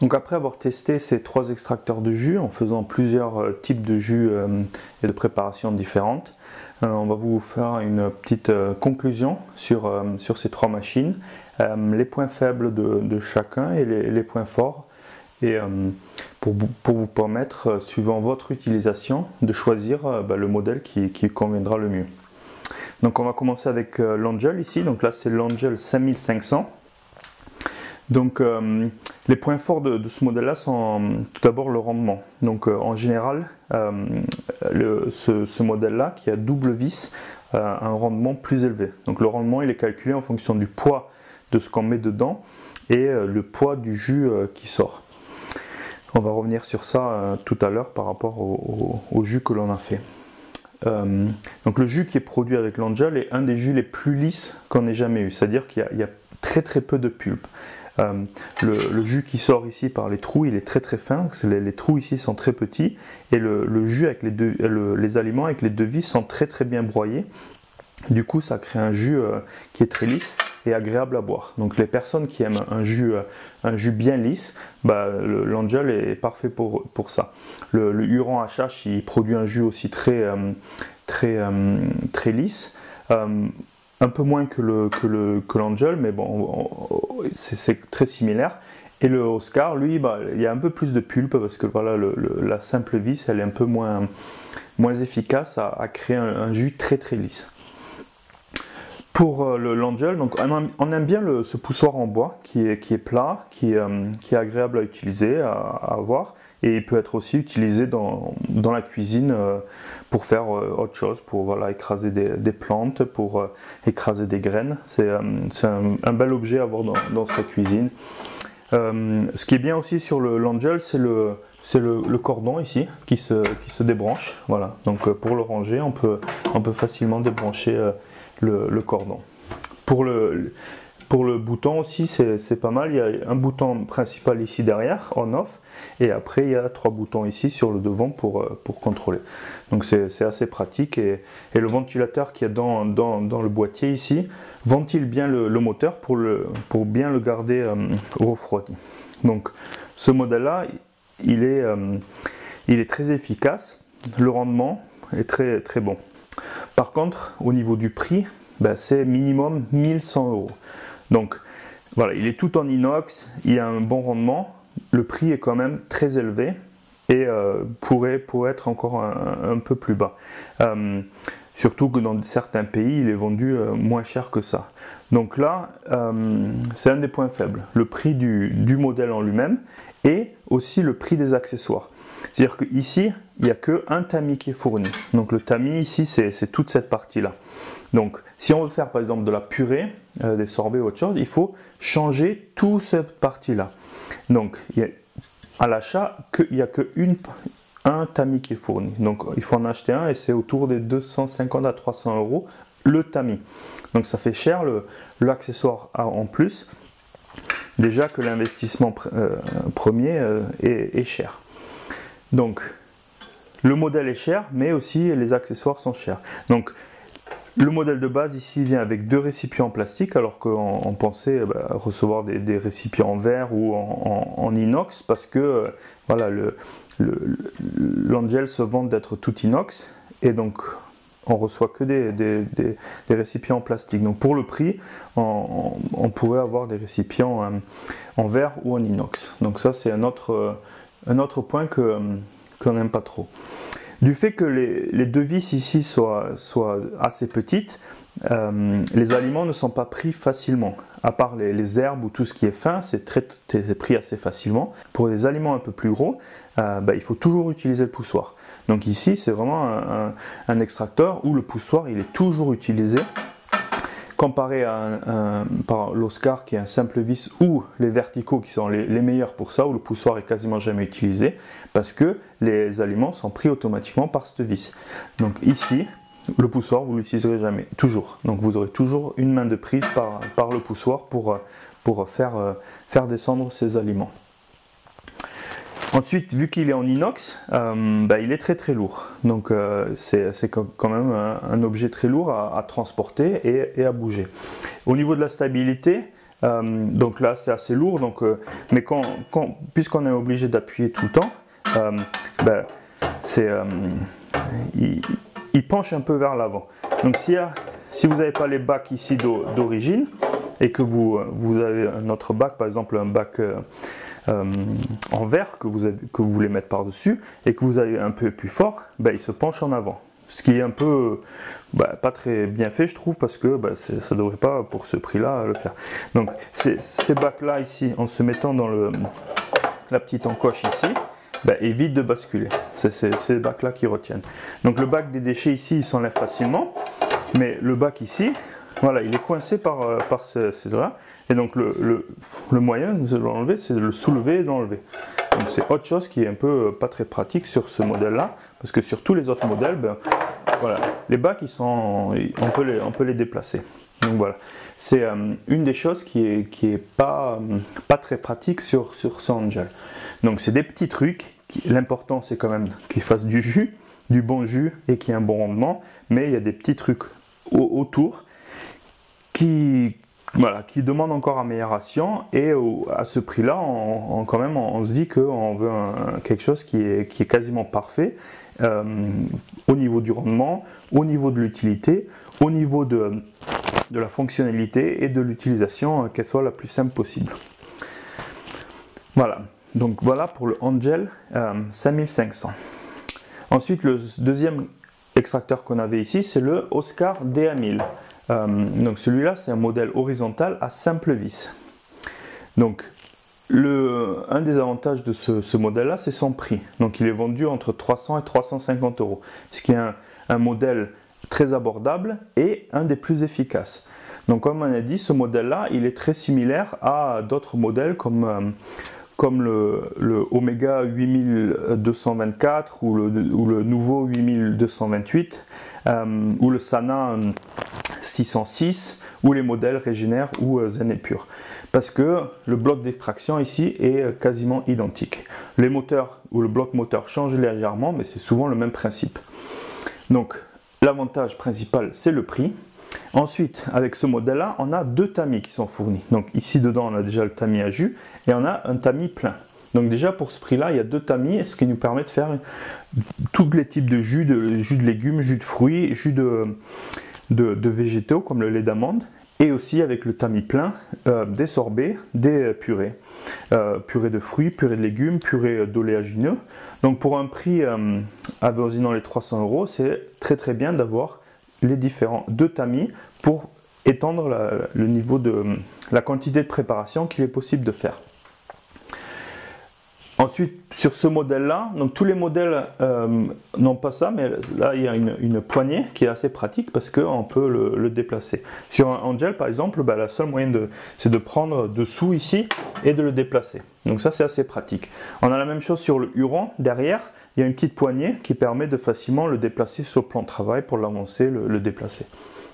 Donc après avoir testé ces 3 extracteurs de jus en faisant plusieurs types de jus et de préparations différentes, on va vous faire une petite conclusion sur ces 3 machines, les points faibles de chacun et les points forts, et pour vous permettre, suivant votre utilisation, de choisir le modèle qui conviendra le mieux. Donc on va commencer avec l'Angel ici, donc là c'est l'Angel 5500. Donc les points forts de ce modèle là sont tout d'abord le rendement. Donc en général ce modèle là qui a double vis a un rendement plus élevé. Donc le rendement il est calculé en fonction du poids de ce qu'on met dedans et le poids du jus qui sort. On va revenir sur ça tout à l'heure par rapport au jus que l'on a fait. Donc le jus qui est produit avec l'Angel est un des jus les plus lisses qu'on ait jamais eu, c'est-à-dire qu'il y a très peu de pulpe. Le jus qui sort ici par les trous, il est très fin, parce que les trous ici sont très petits, et le jus avec les aliments avec les 2 vis sont très bien broyés. Du coup ça crée un jus qui est très lisse et agréable à boire. Donc les personnes qui aiment un jus bien lisse, l'Angel est parfait pour ça. Le Huron HH il produit un jus aussi très lisse, un peu moins que l'Angel, mais bon c'est très similaire. Et le Oscar lui il y a un peu plus de pulpe parce que voilà la simple vis elle est un peu moins efficace à créer un jus très lisse. Pour l'Angel, donc on aime bien ce poussoir en bois qui est plat, qui est agréable à utiliser, à avoir, et il peut être aussi utilisé dans la cuisine pour faire autre chose, pour voilà, écraser des plantes, pour écraser des graines. C'est un bel objet à avoir dans sa cuisine. Ce qui est bien aussi sur l'Angel, c'est le cordon ici qui se débranche. Voilà. Donc pour le ranger, on peut facilement débrancher le cordon. Pour le bouton aussi, c'est pas mal. Il y a un bouton principal ici derrière, on-off, et après il y a 3 boutons ici sur le devant pour contrôler. Donc c'est assez pratique, et le ventilateur qui est dans le boîtier ici ventile bien le moteur pour bien le garder refroidi. Donc ce modèle là il est très efficace, le rendement est très bon. Par contre, au niveau du prix, c'est minimum 1100 €. Donc voilà, il est tout en inox, il a un bon rendement, le prix est quand même très élevé et pourrait être encore un peu plus bas. Surtout que dans certains pays, il est vendu moins cher que ça. Donc là, c'est un des points faibles, le prix du modèle en lui-même et aussi le prix des accessoires. C'est-à-dire qu'ici, il n'y a qu'un tamis qui est fourni. Donc le tamis ici, c'est toute cette partie-là. Donc si on veut faire par exemple de la purée, des sorbets ou autre chose, il faut changer toute cette partie-là. Donc à l'achat, il n'y a qu'un tamis qui est fourni. Donc il faut en acheter un et c'est autour des 250 à 300 € le tamis. Donc ça fait cher l'accessoire en plus. Déjà que l'investissement premier est cher. Donc le modèle est cher, mais aussi les accessoires sont chers. Donc le modèle de base ici vient avec 2 récipients en plastique, alors qu'on pensait recevoir des récipients en verre ou en inox, parce que voilà, l'Angel se vante d'être tout inox, et donc on reçoit que des récipients en plastique. Donc pour le prix, on pourrait avoir des récipients en verre ou en inox. Donc ça c'est un autre point qu'on n'aime pas trop. Du fait que les 2 vis ici soient assez petites, les aliments ne sont pas pris facilement. À part les herbes ou tout ce qui est fin, c'est pris assez facilement. Pour les aliments un peu plus gros, il faut toujours utiliser le poussoir. Donc ici, c'est vraiment un extracteur où le poussoir il est toujours utilisé. Comparé à par l'Oscar qui est un simple vis, ou les verticaux qui sont les meilleurs pour ça, où le poussoir est quasiment jamais utilisé, parce que les aliments sont pris automatiquement par cette vis. Donc ici, le poussoir vous l'utiliserez jamais, toujours. Donc vous aurez toujours une main de prise par le poussoir pour faire descendre ces aliments. Ensuite, vu qu'il est en inox, il est très lourd. Donc c'est quand même un objet très lourd à transporter et à bouger. Au niveau de la stabilité, Donc là c'est assez lourd, donc, mais puisqu'on est obligé d'appuyer tout le temps, ben, il penche un peu vers l'avant. Donc si vous n'avez pas les bacs ici d'origine et que vous avez un autre bac, par exemple un bac en verre que vous voulez mettre par-dessus et que vous avez un peu plus fort, ben, il se penche en avant. Ce qui est un peu pas très bien fait, je trouve, parce que ça ne devrait pas, pour ce prix-là, le faire. Donc ces bacs-là ici, en se mettant dans la petite encoche ici, évite de basculer. C'est ces bacs-là qui retiennent. Donc le bac des déchets ici, il s'enlève facilement, mais le bac ici, voilà, il est coincé par ces là. Et donc le moyen de l'enlever, c'est de le soulever et de l'enlever. Donc c'est autre chose qui est un peu pas très pratique sur ce modèle-là, parce que sur tous les autres modèles, voilà, les bacs, on peut les déplacer. Donc voilà, c'est une des choses qui est pas très pratique sur ce Angel. Donc c'est des petits trucs. L'important c'est quand même qu'il fasse du jus, du bon jus et qu'il y ait un bon rendement. Mais il y a des petits trucs autour qui demandent encore amélioration. Et à ce prix-là, quand même, on se dit qu'on veut quelque chose qui est quasiment parfait au niveau du rendement, au niveau de l'utilité, au niveau de la fonctionnalité et de l'utilisation, qu'elle soit la plus simple possible. Voilà, donc voilà pour le Angel 5500. Ensuite, le deuxième extracteur qu'on avait ici, c'est le Oscar DA1000. Donc celui-là, c'est un modèle horizontal à simple vis. Donc un des avantages de ce modèle-là, c'est son prix. Donc il est vendu entre 300 et 350 €, ce qui est un modèle très abordable et un des plus efficaces. Donc comme on a dit, ce modèle-là, il est très similaire à d'autres modèles comme le Omega 8224 ou le nouveau 8228 ou le Sana 606 ou les modèles Regener ou Zen et Pure. Parce que le bloc d'extraction ici est quasiment identique. Les moteurs ou le bloc moteur change légèrement, mais c'est souvent le même principe. Donc l'avantage principal, c'est le prix. Ensuite, avec ce modèle-là, on a deux tamis qui sont fournis. Donc ici dedans, on a déjà le tamis à jus et on a un tamis plein. Donc déjà pour ce prix-là, il y a deux tamis, ce qui nous permet de faire tous les types de jus de légumes, jus de fruits, jus de végétaux comme le lait d'amande. Et aussi avec le tamis plein, des sorbets, des purées. Purée de fruits, purée de légumes, purée d'oléagineux. Donc pour un prix avoisinant les 300 €, c'est très très bien d'avoir les différents deux tamis pour étendre le niveau de la quantité de préparation qu'il est possible de faire. Ensuite, sur ce modèle-là, donc tous les modèles n'ont pas ça, mais là il y a une poignée qui est assez pratique parce qu'on peut le déplacer. Sur un Angel par exemple, la seule moyen c'est de prendre dessous ici et de le déplacer. Donc ça c'est assez pratique. On a la même chose sur le Huron, derrière, il y a une petite poignée qui permet de facilement le déplacer sur le plan de travail pour l'avancer, le déplacer.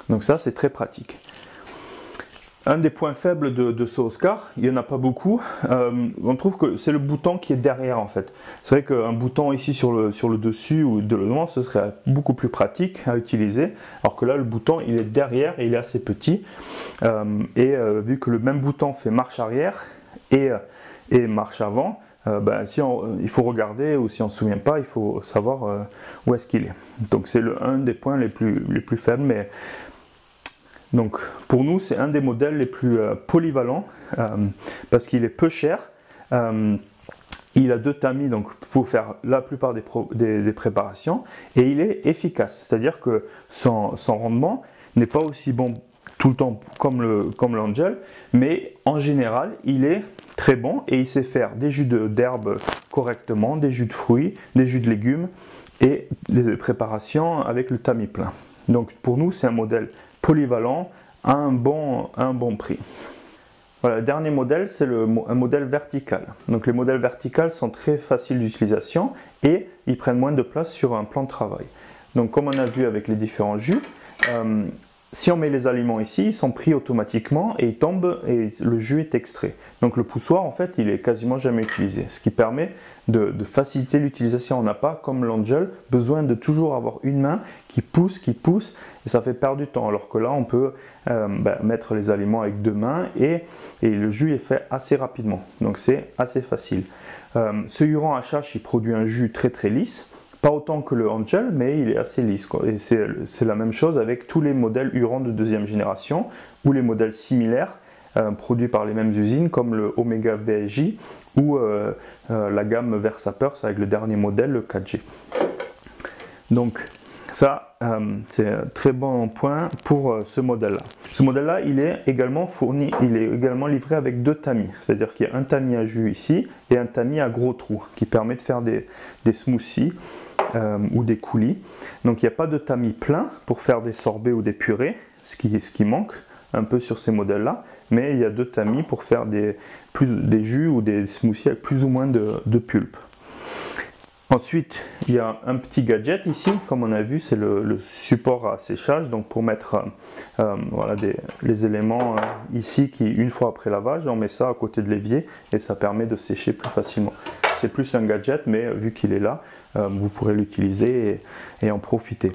Donc ça c'est très pratique. Un des points faibles de ce Oscar, il n'y en a pas beaucoup, on trouve que c'est le bouton qui est derrière en fait. C'est vrai qu'un bouton ici sur le dessus ou de devant, ce serait beaucoup plus pratique à utiliser, alors que là le bouton il est derrière et il est assez petit. Vu que le même bouton fait marche arrière et marche avant, il faut regarder ou si on ne se souvient pas, il faut savoir où est-ce qu'il est. Donc c'est un des points les plus faibles, mais donc pour nous c'est un des modèles les plus polyvalents parce qu'il est peu cher, il a deux tamis donc pour faire la plupart des préparations et il est efficace, c'est-à-dire que son rendement n'est pas aussi bon tout le temps comme l'Angel, mais en général il est très bon et il sait faire des jus d'herbes correctement, des jus de fruits, des jus de légumes et les préparations avec le tamis plein. Donc pour nous c'est un modèle polyvalent à un bon prix. Voilà, le dernier modèle, c'est un modèle vertical. Donc les modèles verticaux sont très faciles d'utilisation et ils prennent moins de place sur un plan de travail. Donc comme on a vu avec les différents jus, si on met les aliments ici, ils sont pris automatiquement et ils tombent et le jus est extrait. Donc le poussoir, en fait, il est quasiment jamais utilisé, ce qui permet de faciliter l'utilisation. On n'a pas, comme l'Angel, besoin de toujours avoir une main qui pousse, et ça fait perdre du temps. Alors que là, on peut mettre les aliments avec deux mains et le jus est fait assez rapidement. Donc c'est assez facile. Ce Huron HH, il produit un jus très très lisse. Pas autant que le Angel, mais il est assez lisse, quoi. Et c'est la même chose avec tous les modèles Huron de deuxième génération ou les modèles similaires produits par les mêmes usines comme le Omega VSJ ou la gamme Versapers avec le dernier modèle, le 4G. Donc ça, c'est un très bon point pour ce modèle-là. Ce modèle-là, il est également livré avec deux tamis. C'est-à-dire qu'il y a un tamis à jus ici et un tamis à gros trous qui permet de faire des smoothies ou des coulis. Donc il n'y a pas de tamis plein pour faire des sorbets ou des purées, ce qui manque un peu sur ces modèles-là. Mais il y a deux tamis pour faire des jus ou des smoothies avec plus ou moins de pulpe. Ensuite, il y a un petit gadget ici, comme on a vu, c'est le support à séchage, donc pour mettre voilà, les éléments ici qui, une fois après lavage, on met ça à côté de l'évier et ça permet de sécher plus facilement. C'est plus un gadget, mais vu qu'il est là, vous pourrez l'utiliser et en profiter.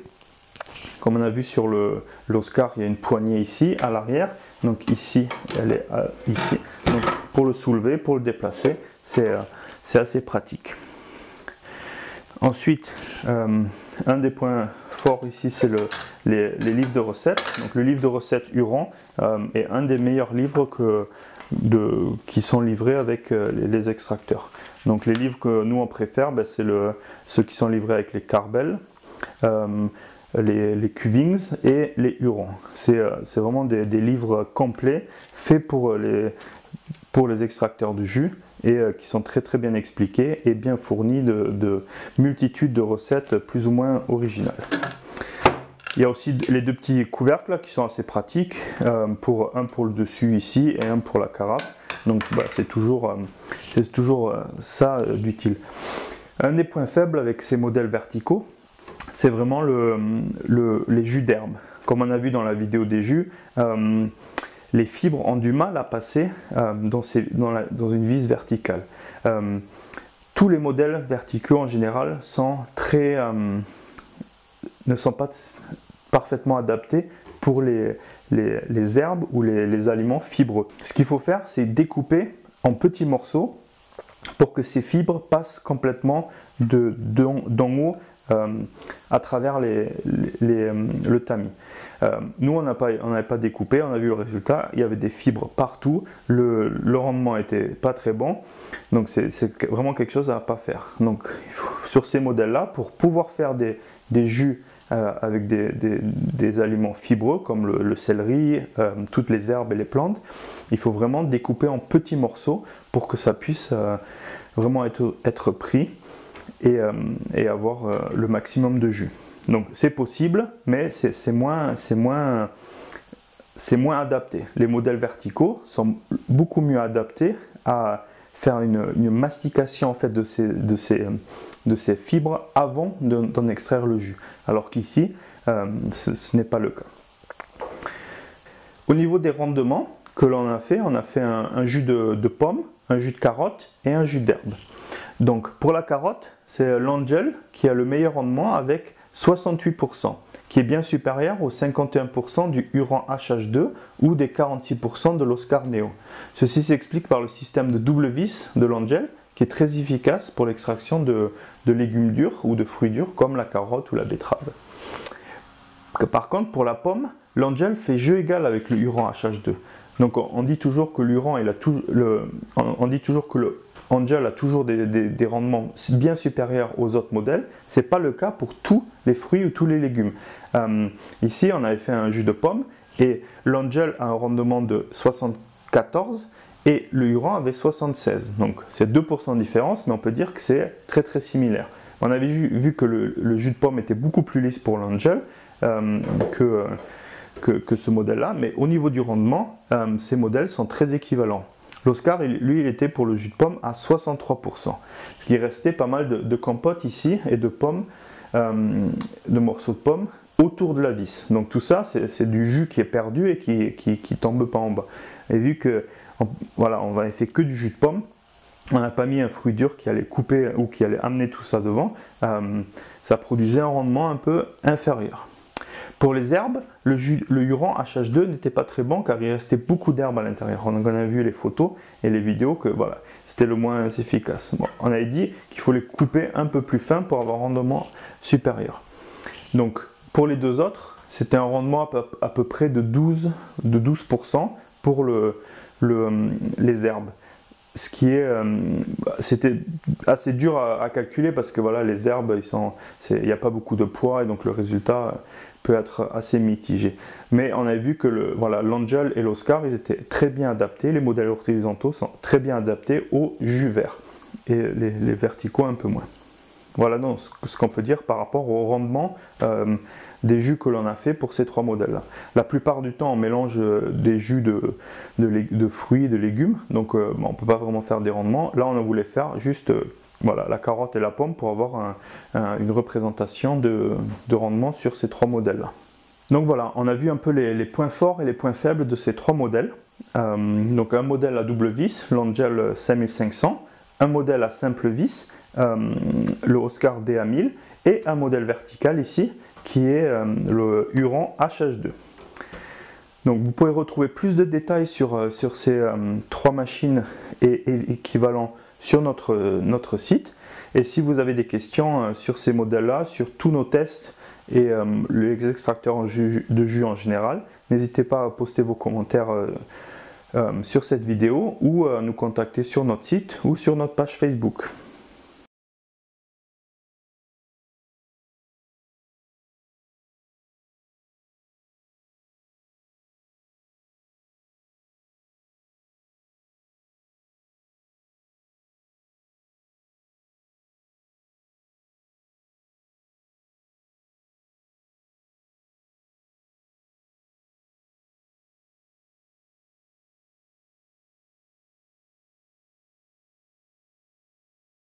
Comme on a vu sur l'Oscar, il y a une poignée ici à l'arrière, donc ici, elle est ici. Donc pour le soulever, pour le déplacer, c'est assez pratique. Ensuite, un des points forts ici, c'est les livres de recettes. Donc, le livre de recettes Huron est un des meilleurs livres qui sont livrés avec les extracteurs. Donc, les livres que nous on préfère, c'est ceux qui sont livrés avec les Carbel, les Cuvings et les Huron. C'est vraiment des livres complets faits pour les extracteurs de jus et qui sont très très bien expliqués et bien fournis de multitudes de recettes plus ou moins originales. Il y a aussi les deux petits couvercles là, qui sont assez pratiques, un pour le dessus ici et un pour la carafe. Donc c'est toujours ça d'utile. Un des points faibles avec ces modèles verticaux, c'est vraiment les jus d'herbe. Comme on a vu dans la vidéo des jus, les fibres ont du mal à passer dans une vis verticale. Tous les modèles verticaux en général ne sont pas parfaitement adaptés pour les herbes ou les aliments fibreux. Ce qu'il faut faire, c'est découper en petits morceaux pour que ces fibres passent complètement d'en haut à travers le tamis. Nous, on n'avait pas découpé, on a vu le résultat, il y avait des fibres partout, le rendement n'était pas très bon, donc c'est vraiment quelque chose à ne pas faire. Donc, sur ces modèles-là, pour pouvoir faire des jus avec des aliments fibreux comme le céleri, toutes les herbes et les plantes, il faut vraiment découper en petits morceaux pour que ça puisse vraiment être pris et avoir le maximum de jus. Donc c'est possible, mais c'est moins adapté. Les modèles verticaux sont beaucoup mieux adaptés à faire une mastication en fait de ces fibres avant d'en extraire le jus. Alors qu'ici, ce n'est pas le cas. Au niveau des rendements que l'on a fait, on a fait un jus de pomme, un jus de carotte et un jus d'herbe. Donc pour la carotte, c'est l'Angel qui a le meilleur rendement avec 68%, qui est bien supérieur aux 51% du Huron HH2 ou des 46% de l'Oscar Neo. Ceci s'explique par le système de double vis de l'Angel, qui est très efficace pour l'extraction de légumes durs ou de fruits durs comme la carotte ou la betterave. Par contre, pour la pomme, l'Angel fait jeu égal avec le Huron HH2. Donc on dit toujours que Angel a toujours des rendements bien supérieurs aux autres modèles. Ce n'est pas le cas pour tous les fruits ou tous les légumes. Ici, on avait fait un jus de pomme et l'Angel a un rendement de 74 et le Huron avait 76. Donc c'est 2% de différence, mais on peut dire que c'est très très similaire. On avait vu que le jus de pomme était beaucoup plus lisse pour l'Angel que ce modèle-là, mais au niveau du rendement, ces modèles sont très équivalents. L'Oscar, lui, il était pour le jus de pomme à 63%. Ce qui restait pas mal de compotes ici et de pommes, de morceaux de pommes autour de la vis. Donc tout ça, c'est du jus qui est perdu et qui tombe pas en bas. Et vu que voilà, on n'avait fait que du jus de pomme, on n'a pas mis un fruit dur qui allait couper ou qui allait amener tout ça devant, ça produisait un rendement un peu inférieur. Pour les herbes, le Huron HH2 n'était pas très bon car il restait beaucoup d'herbes à l'intérieur. On a vu les photos et les vidéos que voilà, c'était le moins efficace. Bon, on avait dit qu'il faut les couper un peu plus fin pour avoir un rendement supérieur. Donc pour les deux autres, c'était un rendement à peu près de 12% pour les herbes. Ce qui est, c'était assez dur à calculer parce que voilà, les herbes, il n'y a pas beaucoup de poids et donc le résultat peut être assez mitigé. Mais on a vu que voilà, l'Angel et l'Oscar, ils étaient très bien adaptés, les modèles horizontaux sont très bien adaptés au jus vert et les verticaux un peu moins. Voilà donc ce qu'on peut dire par rapport au rendement des jus que l'on a fait pour ces trois modèles-là. La plupart du temps, on mélange des jus de fruits et de légumes, donc on ne peut pas vraiment faire des rendements. Là, on a voulu faire juste voilà, la carotte et la pomme pour avoir une représentation de rendement sur ces trois modèles-là. Donc voilà, on a vu un peu les points forts et les points faibles de ces trois modèles. Donc un modèle à double vis, l'Angel 5500, un modèle à simple vis, le Oscar DA1000 et un modèle vertical ici qui est le Huron HH2. Donc vous pouvez retrouver plus de détails sur ces trois machines et équivalents sur notre site. Et si vous avez des questions sur ces modèles-là, sur tous nos tests et les extracteurs de jus en général, n'hésitez pas à poster vos commentaires sur cette vidéo ou à nous contacter sur notre site ou sur notre page Facebook.